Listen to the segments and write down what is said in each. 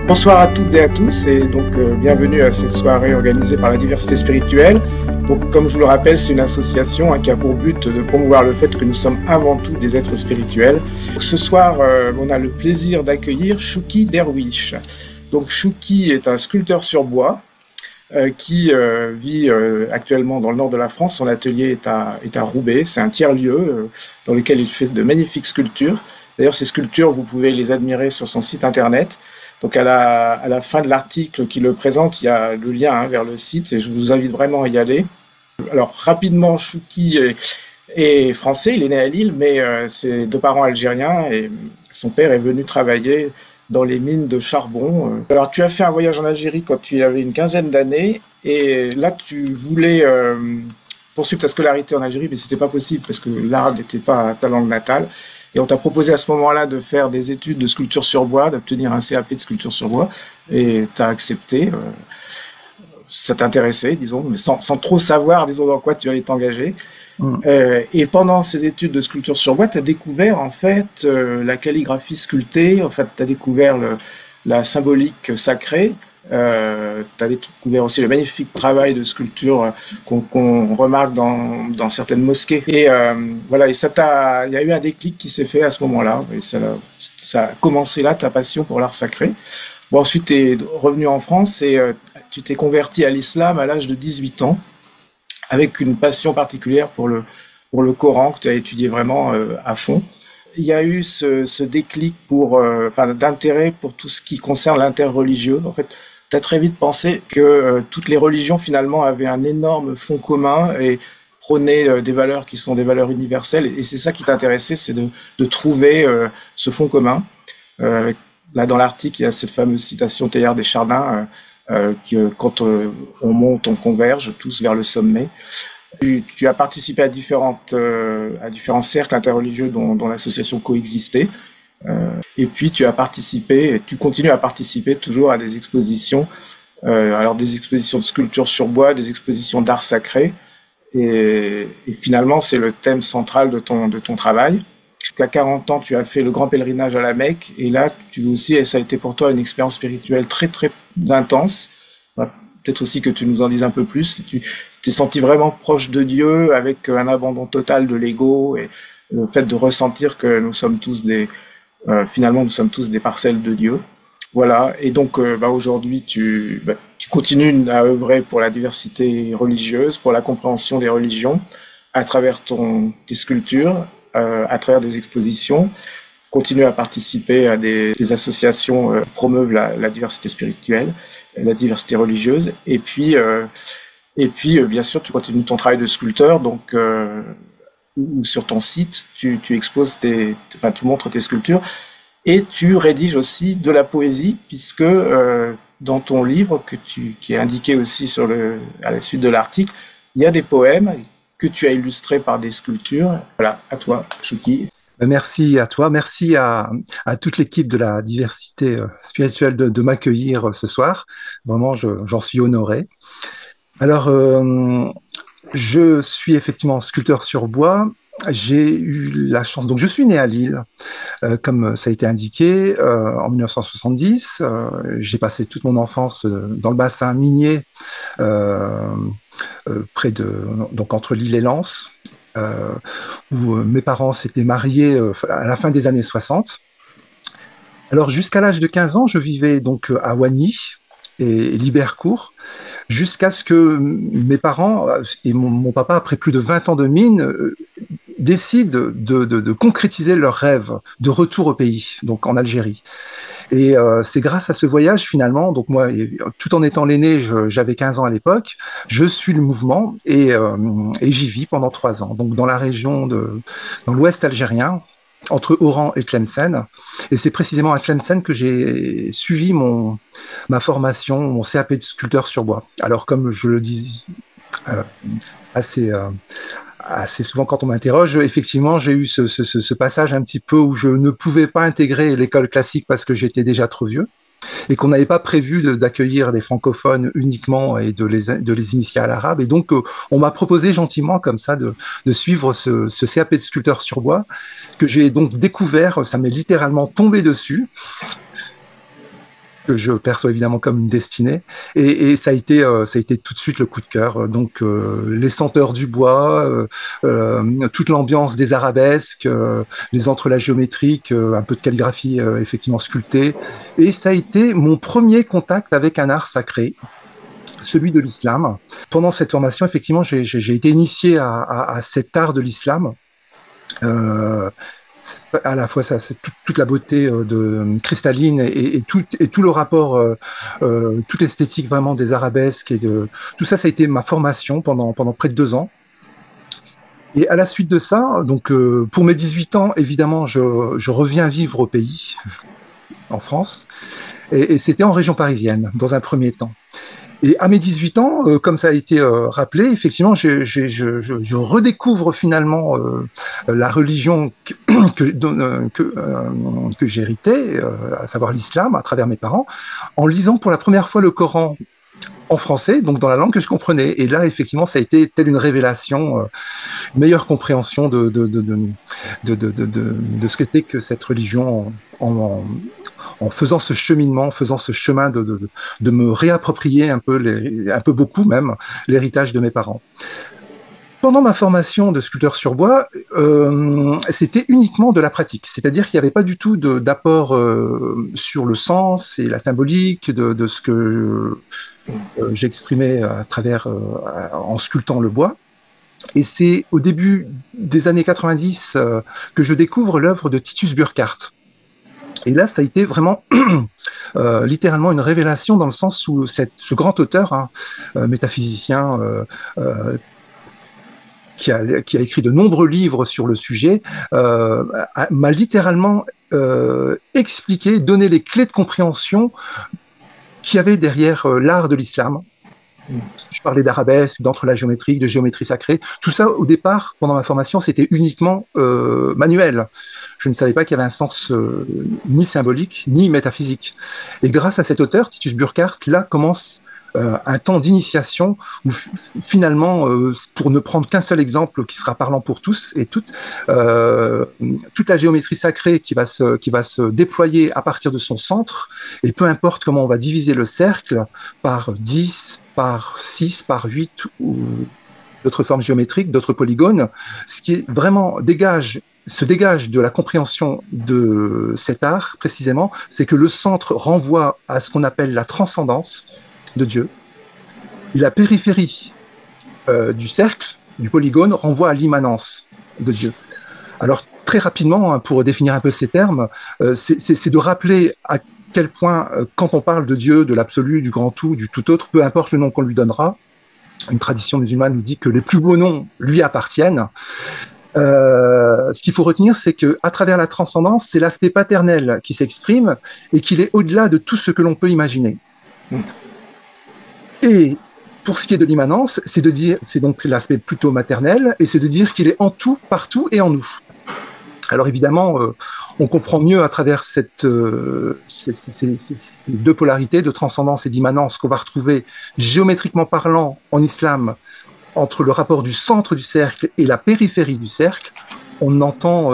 Bonsoir à toutes et à tous et donc bienvenue à cette soirée organisée par la diversité spirituelle. Donc comme je vous le rappelle, c'est une association qui a pour but de promouvoir le fait que nous sommes avant tout des êtres spirituels. Donc, ce soir, on a le plaisir d'accueillir Chouki Derwish. Donc Chouki est un sculpteur sur bois qui vit actuellement dans le nord de la France. Son atelier est à Roubaix. C'est un tiers-lieu dans lequel il fait de magnifiques sculptures. D'ailleurs, ces sculptures, vous pouvez les admirer sur son site internet. Donc à la fin de l'article qui le présente, il y a le lien vers le site et je vous invite vraiment à y aller. Alors rapidement, Chouki est français, il est né à Lille, mais ses deux parents algériens et son père est venu travailler dans les mines de charbon. Alors tu as fait un voyage en Algérie quand tu avais une quinzaine d'années et là tu voulais poursuivre ta scolarité en Algérie, mais c'était pas possible parce que l'arabe n'était pas ta langue natale. Et on t'a proposé à ce moment-là de faire des études de sculpture sur bois, d'obtenir un CAP de sculpture sur bois, et tu as accepté. Ça t'intéressait, disons, mais sans trop savoir, disons, dans quoi tu allais t'engager. Et pendant ces études de sculpture sur bois, tu as découvert, en fait, la calligraphie sculptée, en fait, tu as découvert la symbolique sacrée, tu as découvert aussi le magnifique travail de sculpture qu'on remarque dans certaines mosquées. Et voilà, et il y a eu un déclic qui s'est fait à ce moment-là. Et ça a commencé là, ta passion pour l'art sacré. Bon, ensuite, tu es revenu en France et tu t'es converti à l'islam à l'âge de 18 ans, avec une passion particulière pour le Coran que tu as étudié vraiment à fond. Il y a eu ce déclic d'intérêt pour tout ce qui concerne l'interreligieux. En fait, tu as très vite pensé que toutes les religions finalement avaient un énorme fond commun et prônaient des valeurs qui sont des valeurs universelles. Et c'est ça qui t'intéressait, c'est de trouver ce fond commun. Là, dans l'article, il y a cette fameuse citation Teilhard des Chardins que quand on monte, on converge tous vers le sommet. Tu as participé à différents cercles interreligieux dont l'association coexistait. Et puis tu continues à participer toujours à des expositions, alors des expositions de sculpture sur bois, des expositions d'art sacré, et finalement c'est le thème central de ton travail. À 40 ans, tu as fait le grand pèlerinage à la Mecque, et là ça a été pour toi une expérience spirituelle très très intense. Peut-être aussi que tu nous en dises un peu plus. Tu t'es senti vraiment proche de Dieu avec un abandon total de l'ego et le fait de ressentir que nous sommes tous finalement nous sommes tous des parcelles de Dieu. Voilà. Et donc aujourd'hui tu continues à œuvrer pour la diversité religieuse, pour la compréhension des religions à travers tes sculptures, à travers des expositions. Continue à participer à des associations qui promeuvent la diversité spirituelle, la diversité religieuse, et puis bien sûr tu continues ton travail de sculpteur, donc sur ton site tu exposes tu montres tes sculptures et tu rédiges aussi de la poésie, puisque dans ton livre qui est indiqué aussi à la suite de l'article, il y a des poèmes que tu as illustrés par des sculptures. Voilà, à toi Chouki. Merci à toi, merci à toute l'équipe de la diversité spirituelle de m'accueillir ce soir. Vraiment, j'en suis honoré. Alors, je suis effectivement sculpteur sur bois. J'ai eu la chance, donc je suis né à Lille, comme ça a été indiqué, en 1970. J'ai passé toute mon enfance dans le bassin minier, donc entre Lille et Lens. Où mes parents s'étaient mariés à la fin des années 60. Alors, jusqu'à l'âge de 15 ans, je vivais donc à Wagny et Libercourt, jusqu'à ce que mes parents et mon papa, après plus de 20 ans de mine, décident de concrétiser leur rêve de retour au pays, donc en Algérie. Et c'est grâce à ce voyage, finalement, donc moi, tout en étant l'aîné, j'avais 15 ans à l'époque, je suis le mouvement et j'y vis pendant 3 ans, donc dans la région dans l'ouest algérien, entre Oran et Tlemcen. Et c'est précisément à Tlemcen que j'ai suivi ma formation, mon CAP de sculpteur sur bois. Alors, comme je le dis assez souvent quand on m'interroge, effectivement, j'ai eu ce passage un petit peu où je ne pouvais pas intégrer l'école classique parce que j'étais déjà trop vieux et qu'on n'avait pas prévu d'accueillir des francophones uniquement et de les initier à l'arabe. Et donc, on m'a proposé gentiment comme ça de suivre ce CAP de sculpteur sur bois que j'ai donc découvert, ça m'est littéralement tombé dessus. que je perçois évidemment comme une destinée. Et ça a été tout de suite le coup de cœur. Donc les senteurs du bois, toute l'ambiance des arabesques, les entrelacs géométriques, un peu de calligraphie effectivement sculptée. Et ça a été mon premier contact avec un art sacré, celui de l'islam. Pendant cette formation, effectivement, j'ai été initié à cet art de l'islam. À la fois ça, c'est toute la beauté cristalline et tout le rapport, toute l'esthétique vraiment des arabesques et de tout ça, ça a été ma formation pendant près de 2 ans. Et à la suite de ça, donc pour mes 18 ans, évidemment, je reviens vivre au pays, en France, et c'était en région parisienne dans un premier temps. Et à mes 18 ans, comme ça a été rappelé, effectivement, je redécouvre finalement la religion que j'héritais, à savoir l'islam, à travers mes parents, en lisant pour la première fois le Coran en français, donc dans la langue que je comprenais. Et là, effectivement, ça a été telle une révélation, une meilleure compréhension de ce qu'était que cette religion en faisant ce cheminement, en faisant ce chemin de me réapproprier un peu beaucoup même, l'héritage de mes parents. Pendant ma formation de sculpteur sur bois, c'était uniquement de la pratique, c'est-à-dire qu'il n'y avait pas du tout d'apport sur le sens et la symbolique de ce que j'exprimais à travers en sculptant le bois. Et c'est au début des années 90 que je découvre l'œuvre de Titus Burckhardt. Et là, ça a été vraiment littéralement une révélation dans le sens où ce grand auteur, métaphysicien, qui a écrit de nombreux livres sur le sujet, m'a littéralement expliqué, donné les clés de compréhension qu'il y avait derrière l'art de l'islam. Je parlais d'arabesque, d'entrelacs géométriques, de géométrie sacrée. Tout ça, au départ, pendant ma formation, c'était uniquement manuel. Je ne savais pas qu'il y avait un sens ni symbolique, ni métaphysique. Et grâce à cet auteur, Titus Burckhardt, là commence un temps d'initiation où finalement, pour ne prendre qu'un seul exemple qui sera parlant pour tous et toutes, toute la géométrie sacrée qui va se déployer à partir de son centre, et peu importe comment on va diviser le cercle par 10, par 6, par 8 ou d'autres formes géométriques, d'autres polygones, ce qui est vraiment se dégage de la compréhension de cet art précisément, c'est que le centre renvoie à ce qu'on appelle la transcendance de Dieu, et la périphérie du cercle, du polygone, renvoie à l'immanence de Dieu. Alors, très rapidement, pour définir un peu ces termes, c'est de rappeler à quel point, quand on parle de Dieu, de l'absolu, du grand tout, du tout autre, peu importe le nom qu'on lui donnera, une tradition musulmane nous dit que les plus beaux noms lui appartiennent. Ce qu'il faut retenir, c'est que à travers la transcendance, c'est l'aspect paternel qui s'exprime et qu'il est au-delà de tout ce que l'on peut imaginer. Et pour ce qui est de l'immanence, c'est donc l'aspect plutôt maternel, et c'est de dire qu'il est en tout, partout et en nous. Alors évidemment, on comprend mieux à travers ces deux polarités de transcendance et d'immanence qu'on va retrouver géométriquement parlant en islam entre le rapport du centre du cercle et la périphérie du cercle. On entend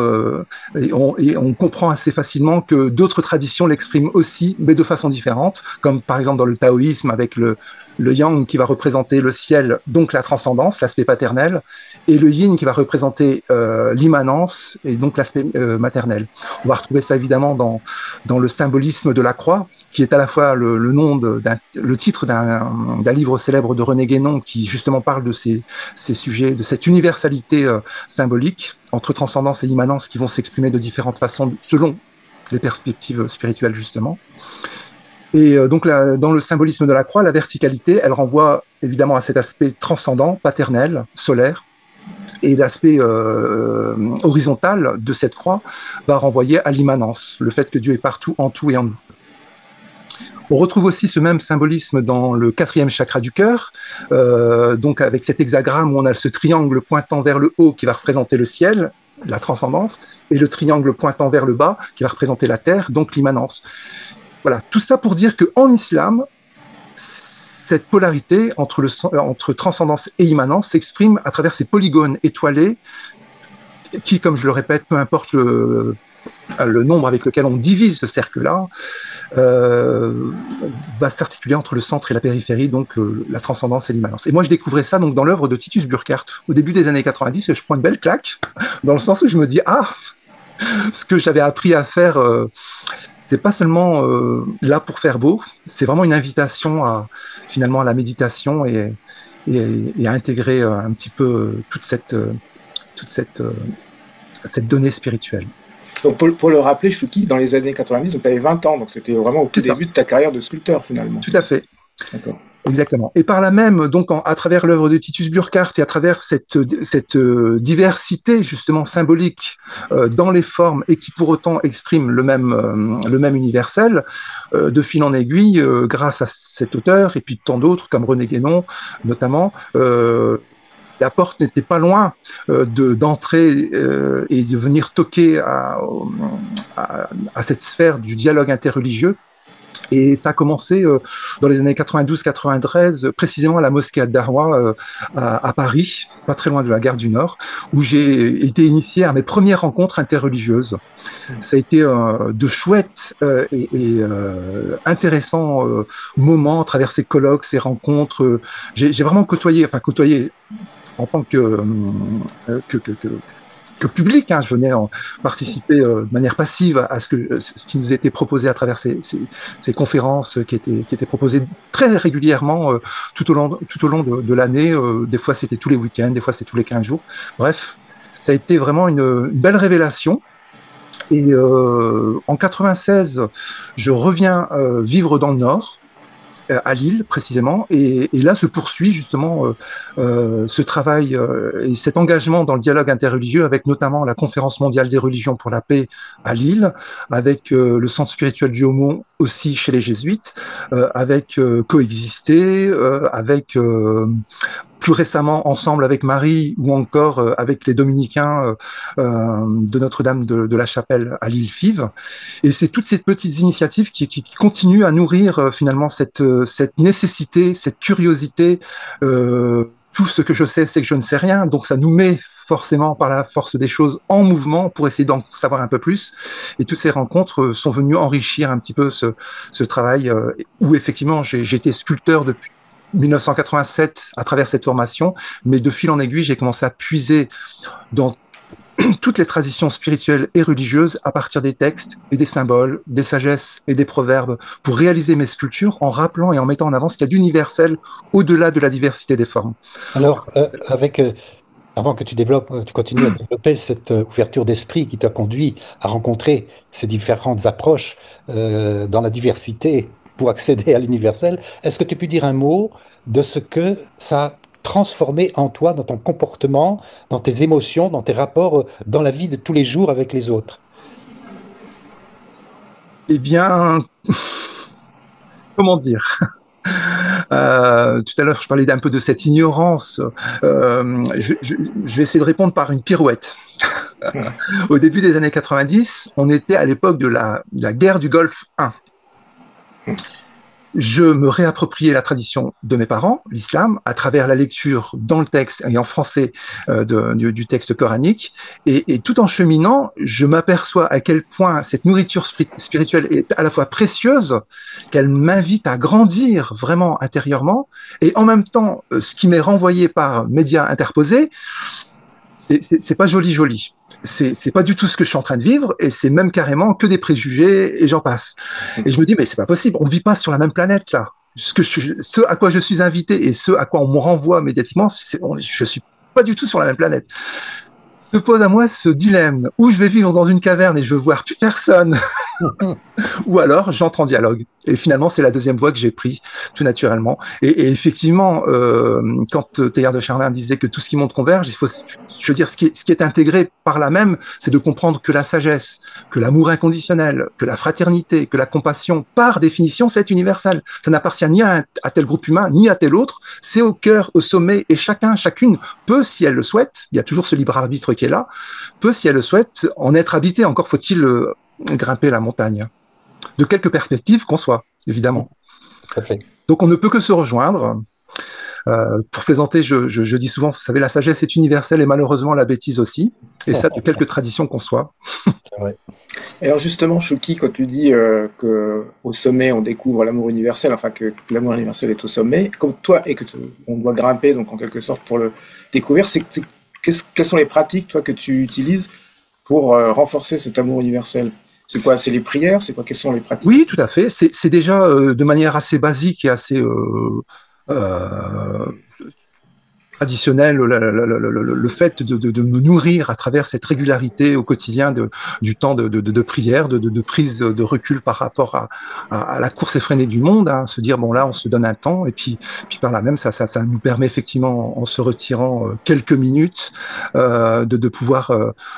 et on comprend assez facilement que d'autres traditions l'expriment aussi, mais de façon différente, comme par exemple dans le taoïsme avec le yang qui va représenter le ciel, donc la transcendance, l'aspect paternel, et le yin qui va représenter l'immanence, et donc l'aspect maternel. On va retrouver ça évidemment dans le symbolisme de la croix, qui est à la fois le titre d'un livre célèbre de René Guénon, qui justement parle de ces sujets, de cette universalité symbolique entre transcendance et immanence qui vont s'exprimer de différentes façons selon les perspectives spirituelles justement. Et donc dans le symbolisme de la croix, la verticalité, elle renvoie évidemment à cet aspect transcendant, paternel, solaire, et l'aspect horizontal de cette croix va renvoyer à l'immanence, le fait que Dieu est partout, en tout et en nous. On retrouve aussi ce même symbolisme dans le 4e chakra du cœur, donc avec cet hexagramme où on a ce triangle pointant vers le haut qui va représenter le ciel, la transcendance, et le triangle pointant vers le bas qui va représenter la terre, donc l'immanence. Voilà, tout ça pour dire qu'en islam, cette polarité entre transcendance et immanence s'exprime à travers ces polygones étoilés qui, comme je le répète, peu importe le nombre avec lequel on divise ce cercle-là, euh, va s'articuler entre le centre et la périphérie, donc la transcendance et l'immanence. Et moi, je découvrais ça donc dans l'œuvre de Titus Burkhardt au début des années 90, et je prends une belle claque, dans le sens où je me dis, ah, ce que j'avais appris à faire, c'est pas seulement là pour faire beau, c'est vraiment une invitation finalement à la méditation et à intégrer un petit peu toute cette donnée spirituelle. Donc pour le rappeler, Chouki, dans les années 90, tu avais 20 ans, donc c'était vraiment au tout début de ta carrière de sculpteur finalement. Tout à fait. D'accord. Exactement. Et par là même, donc, à travers l'œuvre de Titus Burkhardt et à travers cette diversité justement symbolique dans les formes et qui pour autant exprime le même universel, de fil en aiguille, grâce à cet auteur et puis tant d'autres comme René Guénon notamment. La porte n'était pas loin d'entrer et de venir toquer à cette sphère du dialogue interreligieux. Et ça a commencé dans les années 92-93, précisément à la mosquée Ad-Darwa à Paris, pas très loin de la gare du Nord, où j'ai été initié à mes premières rencontres interreligieuses. Ça a été de chouettes et intéressants moments à travers ces colloques, ces rencontres. J'ai vraiment côtoyé en tant que public, hein, je venais participer de manière passive à ce qui nous était proposé à travers ces conférences qui étaient proposées très régulièrement tout au long de l'année. Des fois, c'était tous les week-ends, des fois, c'était tous les 15 jours. Bref, ça a été vraiment une belle révélation. Et en 96, je reviens vivre dans le Nord, à Lille précisément, et là se poursuit justement ce travail et cet engagement dans le dialogue interreligieux avec notamment la Conférence mondiale des religions pour la paix à Lille, avec le centre spirituel du Haut-Mont aussi chez les jésuites, avec Coexister, avec plus récemment ensemble avec Marie ou encore avec les dominicains de Notre-Dame de la Chapelle à l'île-Five. Et c'est toutes ces petites initiatives qui continuent à nourrir finalement cette nécessité, cette curiosité. Tout ce que je sais, c'est que je ne sais rien. Donc ça nous met forcément par la force des choses en mouvement pour essayer d'en savoir un peu plus. Et toutes ces rencontres sont venues enrichir un petit peu ce travail où effectivement j'étais sculpteur depuis 1987 à travers cette formation, mais de fil en aiguille, j'ai commencé à puiser dans toutes les traditions spirituelles et religieuses à partir des textes et des symboles, des sagesses et des proverbes pour réaliser mes sculptures en rappelant et en mettant en avant ce qu'il y a d'universel au-delà de la diversité des formes. Alors, avant que tu continues à développer cette ouverture d'esprit qui t'a conduit à rencontrer ces différentes approches dans la diversité pour accéder à l'universel, est-ce que tu peux dire un mot de ce que ça a transformé en toi, dans ton comportement, dans tes émotions, dans tes rapports, dans la vie de tous les jours avec les autres? Eh bien, comment dire? Tout à l'heure, je parlais un peu de cette ignorance. Je vais essayer de répondre par une pirouette. Au début des années 90, on était à l'époque de la guerre du Golfe 1. Je me réappropriais la tradition de mes parents, l'islam, à travers la lecture dans le texte et en français du texte coranique. Et tout en cheminant, je m'aperçois à quel point cette nourriture spirituelle est à la fois précieuse, qu'elle m'invite à grandir vraiment intérieurement, et en même temps, ce qui m'est renvoyé par médias interposés, c'est pas joli. C'est pas du tout ce que je suis en train de vivre, et c'est même carrément que des préjugés, et j'en passe. Et je me dis, mais c'est pas possible, on vit pas sur la même planète, là. Ce à quoi je suis invité et ce à quoi on me renvoie médiatiquement, je suis pas du tout sur la même planète. Se pose à moi ce dilemme, où je vais vivre dans une caverne et je veux voir plus personne, ou alors j'entre en dialogue. Et finalement, c'est la deuxième voie que j'ai prise, tout naturellement. Et effectivement, quand Teilhard de Chardin disait que tout ce qui monte converge, je veux dire, ce qui est intégré par là même, c'est de comprendre que la sagesse, que l'amour inconditionnel, que la fraternité, que la compassion, par définition, c'est universel. Ça n'appartient ni à tel groupe humain, ni à tel autre. C'est au cœur, au sommet, et chacune peut, si elle le souhaite, il y a toujours ce libre arbitre qui est là, peut, si elle le souhaite, en être habité. Encore faut-il grimper la montagne. De quelque perspective qu'on soit, évidemment. Tout à fait. Donc on ne peut que se rejoindre. Pour plaisanter, je dis souvent, vous savez, la sagesse est universelle et malheureusement la bêtise aussi, et ça de quelques traditions qu'on soit. C'est vrai. Alors justement, Chouki, quand tu dis que au sommet on découvre l'amour universel, enfin que l'amour universel est au sommet, comme toi et que on doit grimper donc en quelque sorte pour le découvrir, quelles sont les pratiques toi que tu utilises pour renforcer cet amour universel? C'est quoi? C'est les prières? C'est quoi? Quelles sont les pratiques? Oui, tout à fait. C'est déjà de manière assez basique et assez euh, traditionnel, le fait de me nourrir à travers cette régularité au quotidien du temps de prière, de prise de recul par rapport à la course effrénée du monde, hein, se dire bon là on se donne un temps et puis par là même ça nous permet effectivement en se retirant quelques minutes de pouvoir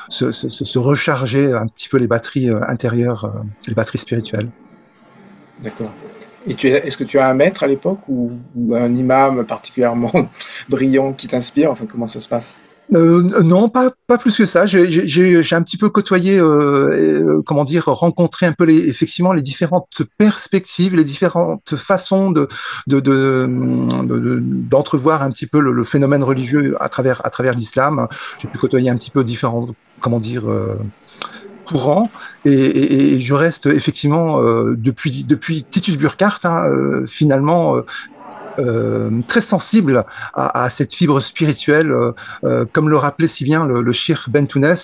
se recharger un petit peu les batteries intérieures, les batteries spirituelles. D'accord. Et est-ce que tu as un maître à l'époque ou un imam particulièrement brillant qui t'inspire? Enfin, comment ça se passe? Non, pas plus que ça. J'ai un petit peu côtoyé, comment dire, rencontré un peu effectivement les différentes perspectives, les différentes façons d'entrevoir un petit peu le phénomène religieux à travers l'islam. J'ai pu côtoyer un petit peu différents, comment dire, courants, et je reste effectivement depuis Titus Burkhardt, hein, finalement. Très sensible à cette fibre spirituelle, comme le rappelait si bien le Cheikh Bentounes,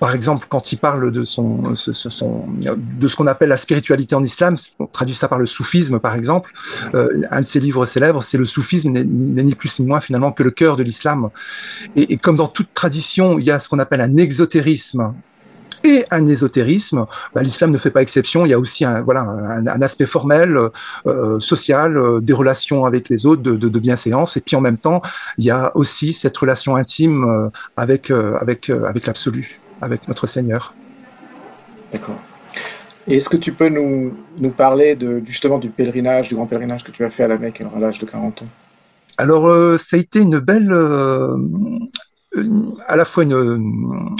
par exemple, quand il parle de de ce qu'on appelle la spiritualité en islam, on traduit ça par le soufisme, par exemple. Un de ses livres célèbres, c'est le soufisme, n'est ni plus ni moins finalement que le cœur de l'islam. Et comme dans toute tradition, il y a ce qu'on appelle un exotérisme et un ésotérisme. L'islam ne fait pas exception. Il y a aussi un aspect formel, social, des relations avec les autres, de bienséance. Et puis en même temps, il y a aussi cette relation intime avec l'absolu, avec notre Seigneur. D'accord. Et est-ce que tu peux nous parler justement du pèlerinage, du grand pèlerinage que tu as fait à la Mecque à l'âge de 40 ans? Alors, ça a été une belle, à la fois une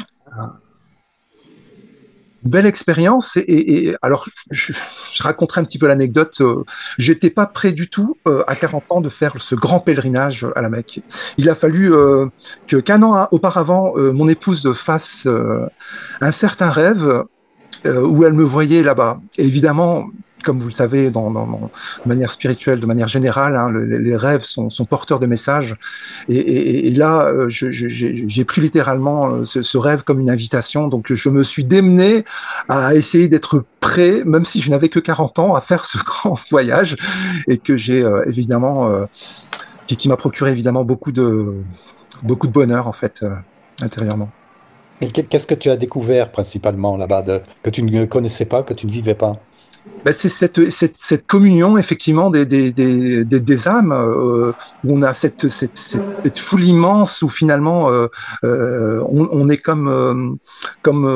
belle expérience et alors je raconterai un petit peu l'anecdote. J'étais pas prêt du tout à 40 ans de faire ce grand pèlerinage à la Mecque. Il a fallu qu'un an auparavant mon épouse fasse un certain rêve où elle me voyait là-bas. Et évidemment, comme vous le savez, de manière spirituelle, de manière générale, hein, les rêves sont porteurs de messages. Et là, j'ai pris littéralement ce rêve comme une invitation. Donc, je me suis démené à essayer d'être prêt, même si je n'avais que 40 ans, à faire ce grand voyage et que j'ai évidemment, qui m'a procuré évidemment beaucoup de bonheur en fait intérieurement. Et qu'est-ce que tu as découvert principalement là-bas que tu ne connaissais pas, que tu ne vivais pas? Ben, c'est cette communion effectivement des âmes, où on a cette foule immense où finalement on est comme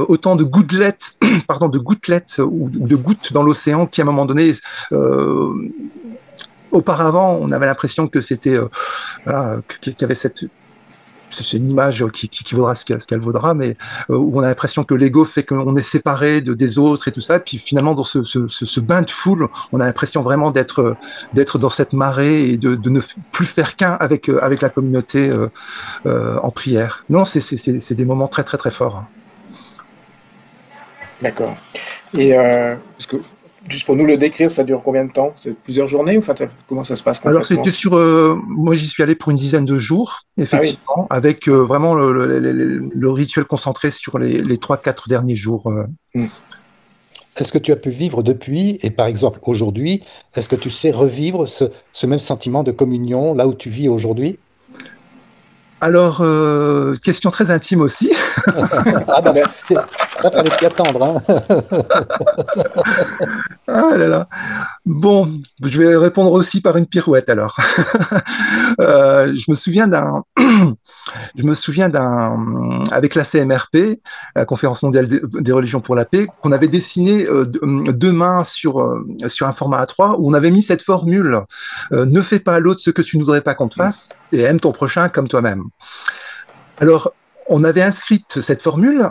autant de gouttelettes, pardon, de gouttelettes ou de gouttes dans l'océan qui à un moment donné auparavant on avait l'impression que c'était voilà, qu'il y avait c'est une image qui vaudra ce qu'elle vaudra, mais où on a l'impression que l'ego fait qu'on est séparé des autres et tout ça. Et puis finalement, dans ce bain de foule, on a l'impression vraiment d'être dans cette marée et de ne plus faire qu'un avec la communauté en prière. Non, c'est des moments très très très forts. D'accord. Et parce que juste pour nous le décrire, ça dure combien de temps? C'est plusieurs journées ou enfin, comment ça se passe concrètement? Alors c'était moi j'y suis allé pour une dizaine de jours, effectivement, avec vraiment le rituel concentré sur les 3-4 derniers jours. Est-ce que tu as pu vivre depuis, et par exemple aujourd'hui, est-ce que tu sais revivre ce même sentiment de communion là où tu vis aujourd'hui? Alors, question très intime aussi. Ah ben, ça fallait t'y attendre, hein. Ah là là. Bon, je vais répondre aussi par une pirouette alors. Je me souviens avec la CMRP, la Conférence mondiale des religions pour la paix, qu'on avait dessiné deux mains sur un format A3 où on avait mis cette formule ne fais pas à l'autre ce que tu ne voudrais pas qu'on te fasse et aime ton prochain comme toi-même. Alors, on avait inscrit cette formule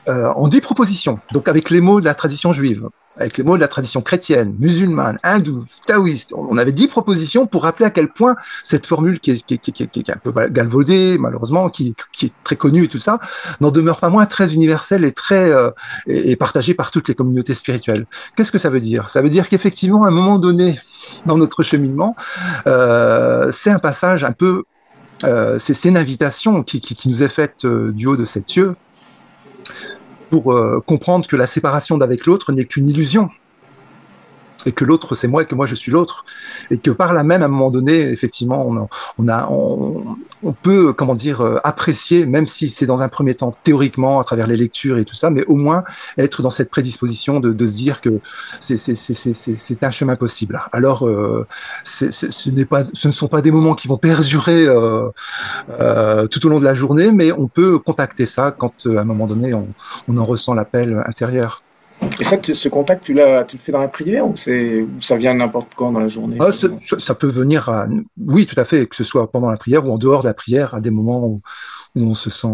en 10 propositions, donc avec les mots de la tradition juive, avec les mots de la tradition chrétienne, musulmane, hindoue, taoïste. On avait 10 propositions pour rappeler à quel point cette formule qui est un peu galvaudée, malheureusement, qui est très connue et tout ça, n'en demeure pas moins très universelle et très et partagée par toutes les communautés spirituelles. Qu'est-ce que ça veut dire? Ça veut dire qu'effectivement, à un moment donné, dans notre cheminement, c'est un passage un peu, c'est une invitation qui nous est faite du haut de sept cieux, pour comprendre que la séparation d'avec l'autre n'est qu'une illusion, et que l'autre c'est moi et que moi je suis l'autre, et que par là même, à un moment donné, effectivement, on peut, comment dire, apprécier, même si c'est dans un premier temps théoriquement, à travers les lectures et tout ça, mais au moins être dans cette prédisposition de se dire que c'est un chemin possible. Alors, ce ne sont pas des moments qui vont perdurer tout au long de la journée, mais on peut contacter ça quand, à un moment donné, on en ressent l'appel intérieur. Et ça, ce contact, tu le fais dans la prière ou ça vient n'importe quand dans la journée? Ça peut venir oui, tout à fait, que ce soit pendant la prière ou en dehors de la prière, à des moments où on se sent...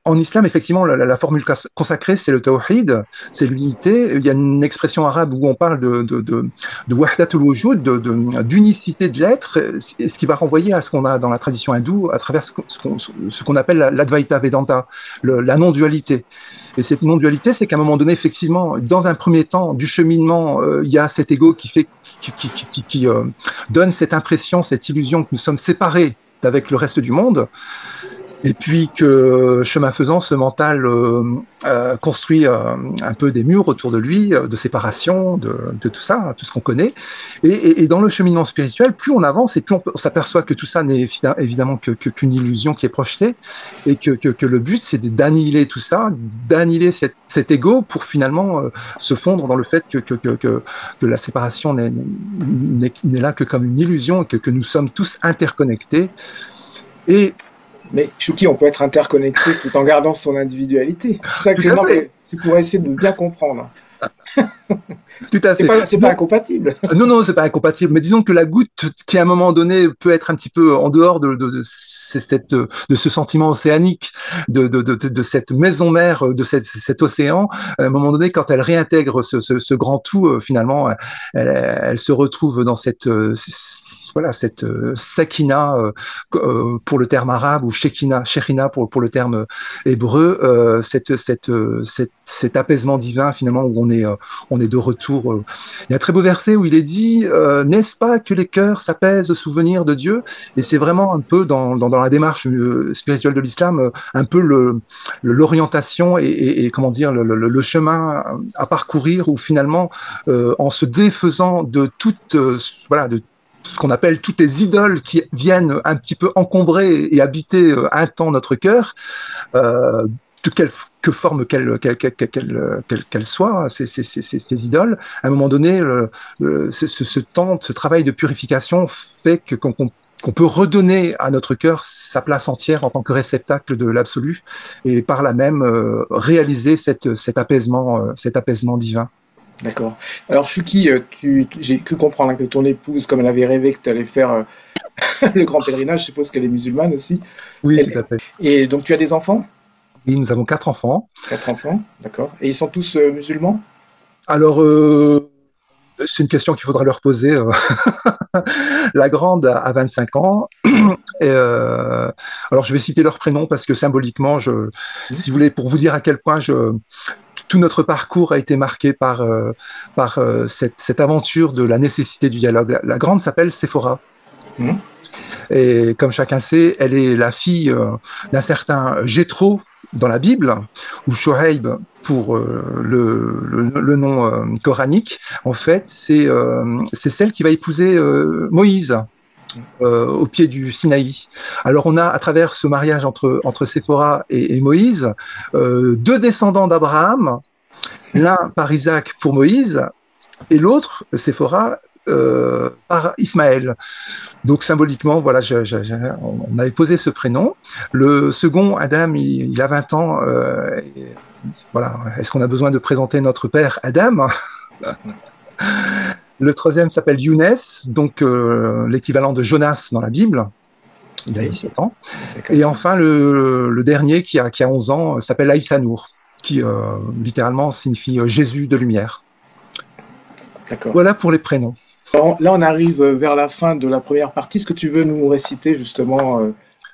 En islam, effectivement, la formule consacrée, c'est le tawhid, c'est l'unité. Il y a une expression arabe où on parle de wahdatul wujud, d'unicité de l'être, ce qui va renvoyer à ce qu'on a dans la tradition hindoue, à travers ce qu'on appelle l'Advaita Vedanta, la non-dualité. Et cette non-dualité, c'est qu'à un moment donné, effectivement, dans un premier temps du cheminement, il y a cet ego qui donne cette impression, cette illusion que nous sommes séparés d'avec le reste du monde. Et puis que, chemin faisant, ce mental construit un peu des murs autour de lui, de séparation, de tout ça, tout ce qu'on connaît. Et dans le cheminement spirituel, plus on avance et plus on s'aperçoit que tout ça n'est évidemment qu'une illusion qui est projetée, et que le but, c'est d'annihiler tout ça, d'annihiler cet ego pour finalement se fondre dans le fait que la séparation n'est là que comme une illusion, et que nous sommes tous interconnectés. Mais Chouki, on peut être interconnecté tout en gardant son individualité. C'est ça que c'est pour essayer de bien comprendre. Tout à fait. C'est pas incompatible. Non, c'est pas incompatible. Mais disons que la goutte qui, à un moment donné, peut être un petit peu en dehors de ce sentiment océanique, de cette maison mère, de cet océan, à un moment donné, quand elle réintègre ce grand tout, finalement, elle se retrouve dans cette sakina pour le terme arabe, ou shekina pour le terme hébreu, cet apaisement divin, finalement, où on est de retour. Il y a un très beau verset où il est dit n'est-ce pas que les cœurs s'apaisent au souvenir de Dieu? Et c'est vraiment un peu dans la démarche spirituelle de l'islam, un peu l'orientation et comment dire, le chemin à parcourir, où finalement, en se défaisant de toute de ce qu'on appelle toutes les idoles qui viennent un petit peu encombrer et habiter un temps notre cœur, de quelque forme qu'elles soient, ces idoles, à un moment donné, ce travail de purification fait qu'on peut redonner à notre cœur sa place entière en tant que réceptacle de l'absolu, et par là même réaliser cet apaisement divin. D'accord. Alors Chouki, j'ai cru comprendre que ton épouse, comme elle avait rêvé que tu allais faire le grand pèlerinage, je suppose qu'elle est musulmane aussi. Oui, tout à fait. Et donc tu as des enfants? Oui, nous avons 4 enfants. 4 enfants, d'accord. Et ils sont tous musulmans? Alors, c'est une question qu'il faudra leur poser. La grande a 25 ans. Et alors, je vais citer leurs prénoms parce que symboliquement, si vous voulez, pour vous dire à quel point tout notre parcours a été marqué par cette aventure de la nécessité du dialogue. La grande s'appelle Séphora. Et comme chacun sait, elle est la fille d'un certain Jéthro dans la Bible, ou Shoaib pour le nom coranique. En fait, c'est celle qui va épouser Moïse au pied du Sinaï. Alors on a, à travers ce mariage entre Séphora et Moïse, 2 descendants d'Abraham, l'un par Isaac pour Moïse, et l'autre, Séphora, par Ismaël. Donc symboliquement, voilà, on avait posé ce prénom. Le second, Adam, il a 20 ans. Voilà, est-ce qu'on a besoin de présenter notre père Adam? Le troisième s'appelle Younes, donc l'équivalent de Jonas dans la Bible. Il a Oui. 17 ans. D'accord. Et enfin, le dernier qui a 11 ans s'appelle Aïssa Nour, qui littéralement signifie Jésus de lumière. D'accord. Voilà pour les prénoms. Alors, là, on arrive vers la fin de la première partie. Est-ce que tu veux nous réciter justement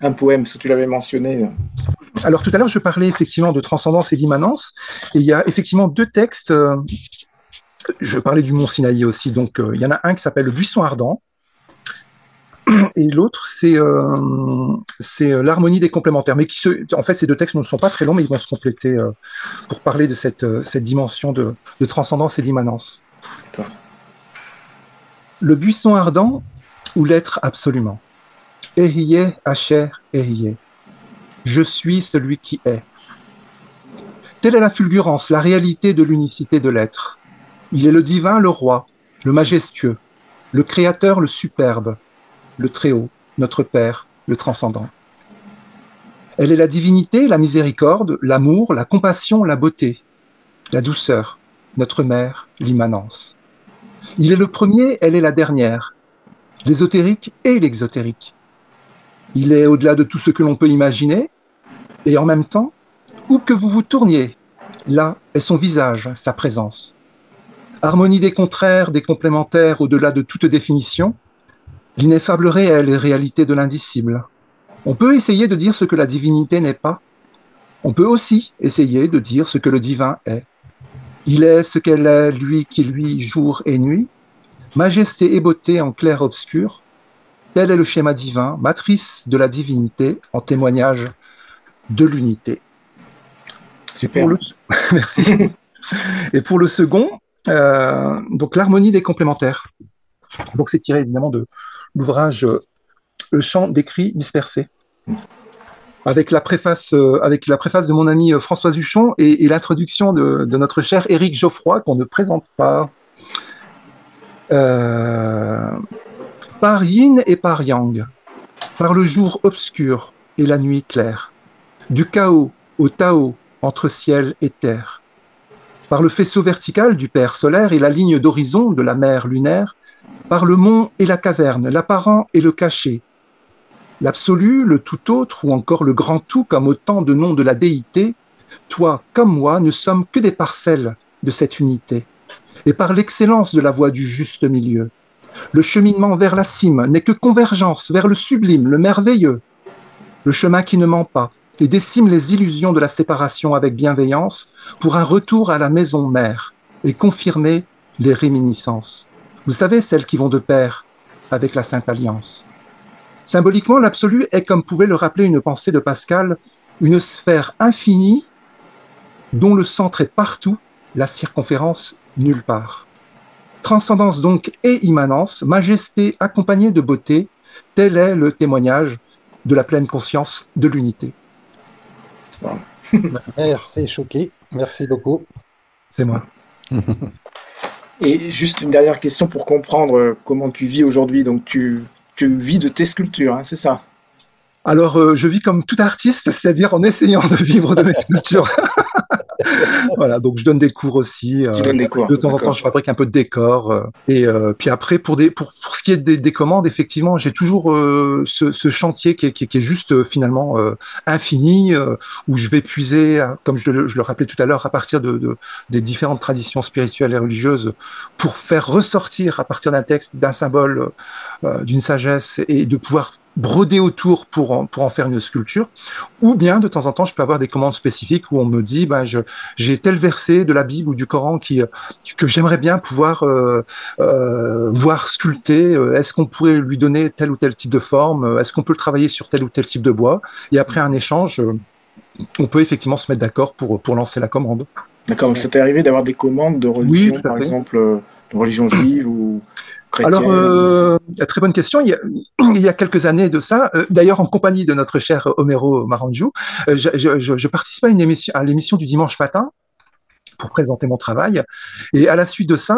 un poème, parce que tu l'avais mentionné? Alors tout à l'heure, je parlais effectivement de transcendance et d'immanence. Et il y a effectivement deux textes. Je parlais du mont Sinaï aussi. Donc il y en a un qui s'appelle Le buisson ardent. Et l'autre, c'est l'harmonie des complémentaires. Mais en fait, ces deux textes ne sont pas très longs, mais ils vont se compléter pour parler de cette dimension de transcendance et d'immanence. D'accord. Le buisson ardent ou l'être absolument. Ehiyeh, Hacher, Ehiyeh. Je suis celui qui est. Telle est la fulgurance, la réalité de l'unicité de l'être. Il est le divin, le roi, le majestueux, le créateur, le superbe, le Très-Haut, notre Père, le transcendant. Elle est la divinité, la miséricorde, l'amour, la compassion, la beauté, la douceur, notre mère, l'immanence. Il est le premier, elle est la dernière, l'ésotérique et l'exotérique. Il est au-delà de tout ce que l'on peut imaginer, et en même temps, où que vous vous tourniez, là est son visage, sa présence. Harmonie des contraires, des complémentaires au-delà de toute définition, l'ineffable réel et réalité de l'indicible. On peut essayer de dire ce que la divinité n'est pas. On peut aussi essayer de dire ce que le divin est. Il est ce qu'elle est, lui qui lui, jour et nuit, majesté et beauté en clair-obscur. Tel est le schéma divin, matrice de la divinité, en témoignage de l'unité. Super. Merci. Et pour le second, donc l'harmonie des complémentaires. Donc c'est tiré évidemment de l'ouvrage Le chant des cris dispersés, avec la préface de mon ami Françoise Huchon et l'introduction de notre cher Éric Geoffroy, qu'on ne présente pas. Par yin et par yang, par le jour obscur et la nuit claire, du chaos au Tao entre ciel et terre, par le faisceau vertical du père solaire et la ligne d'horizon de la mer lunaire, par le mont et la caverne, l'apparent et le caché, l'absolu, le tout autre ou encore le grand tout comme autant de noms de la déité, toi comme moi ne sommes que des parcelles de cette unité. Et par l'excellence de la voie du juste milieu, le cheminement vers la cime n'est que convergence vers le sublime, le merveilleux, le chemin qui ne ment pas et décime les illusions de la séparation avec bienveillance pour un retour à la maison mère et confirmer les réminiscences. Vous savez, celles qui vont de pair avec la Sainte Alliance. Symboliquement, l'absolu est, comme pouvait le rappeler une pensée de Pascal, une sphère infinie dont le centre est partout, la circonférence nulle part. Transcendance donc et immanence, majesté accompagnée de beauté, tel est le témoignage de la pleine conscience de l'unité. Wow. Merci, Chouki. Merci beaucoup. C'est moi. Et juste une dernière question pour comprendre comment tu vis aujourd'hui. Donc tu vis de tes sculptures, hein, c'est ça? Alors, je vis comme tout artiste, c'est-à-dire en essayant de vivre de mes sculptures. Voilà, donc je donne des cours aussi. Tu donnes des cours. De temps en temps, je fabrique un peu de décor. Et puis après, pour ce qui est des commandes, effectivement, j'ai toujours ce chantier qui est juste finalement infini, où je vais puiser, comme je le rappelais tout à l'heure, à partir des différentes traditions spirituelles et religieuses, pour faire ressortir à partir d'un texte, d'un symbole, d'une sagesse, et de pouvoir broder autour pour en faire une sculpture, ou bien de temps en temps je peux avoir des commandes spécifiques où on me dit j'ai tel verset de la Bible ou du Coran que j'aimerais bien pouvoir voir sculpter, est-ce qu'on pourrait lui donner tel ou tel type de forme, est-ce qu'on peut le travailler sur tel ou tel type de bois, et après un échange on peut effectivement se mettre d'accord pour lancer la commande. D'accord, donc ça t'est arrivé d'avoir des commandes de religion, par exemple de religion juive ou chrétienne? Alors, très bonne question. Il y a quelques années de ça, d'ailleurs en compagnie de notre cher Homero Marangiou, je participais à l'émission du dimanche matin pour présenter mon travail. Et à la suite de ça,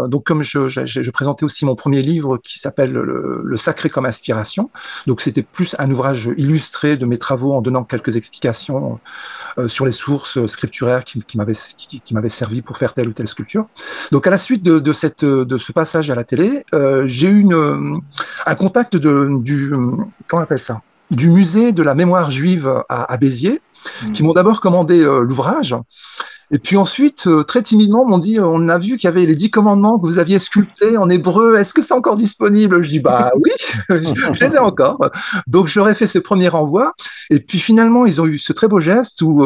donc comme je présentais aussi mon premier livre qui s'appelle le Sacré comme inspiration. Donc c'était plus un ouvrage illustré de mes travaux en donnant quelques explications sur les sources scripturaires qui m'avaient servi pour faire telle ou telle sculpture. Donc à la suite de ce passage à la télé, j'ai eu un contact comment on appelle ça, du musée de la mémoire juive à Béziers, qui m'ont d'abord commandé l'ouvrage. Et puis ensuite, très timidement, m'ont dit, on a vu qu'il y avait les 10 commandements que vous aviez sculptés en hébreu. Est-ce que c'est encore disponible? Je dis, bah oui, je les ai encore. Donc, j'aurais fait ce premier envoi. Et puis finalement, ils ont eu ce très beau geste où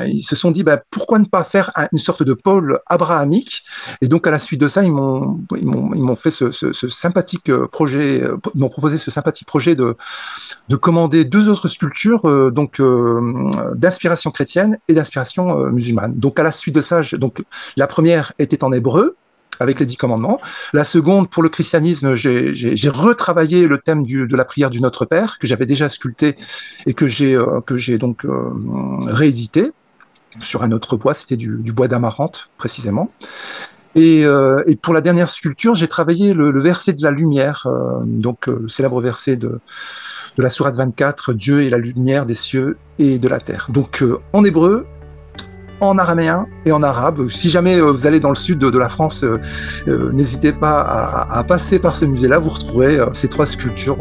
ils se sont dit, bah, pourquoi ne pas faire une sorte de pôle abrahamique? Et donc, à la suite de ça, ils m'ont fait ce sympathique projet, ils m'ont proposé ce sympathique projet de commander 2 autres sculptures, d'inspiration chrétienne et d'inspiration musulmane. Donc à la suite de ça, donc la première était en hébreu avec les 10 commandements. La seconde, pour le christianisme, j'ai retravaillé le thème de la prière du Notre Père que j'avais déjà sculpté et que j'ai donc réédité sur un autre bois. C'était du bois d'amarante précisément. Et pour la dernière sculpture, j'ai travaillé le verset de la lumière, donc le célèbre verset de la sourate 24, Dieu est la lumière des cieux et de la terre. Donc en hébreu, en araméen et en arabe. Si jamais vous allez dans le sud de la France, n'hésitez pas à passer par ce musée-là, vous retrouverez ces 3 sculptures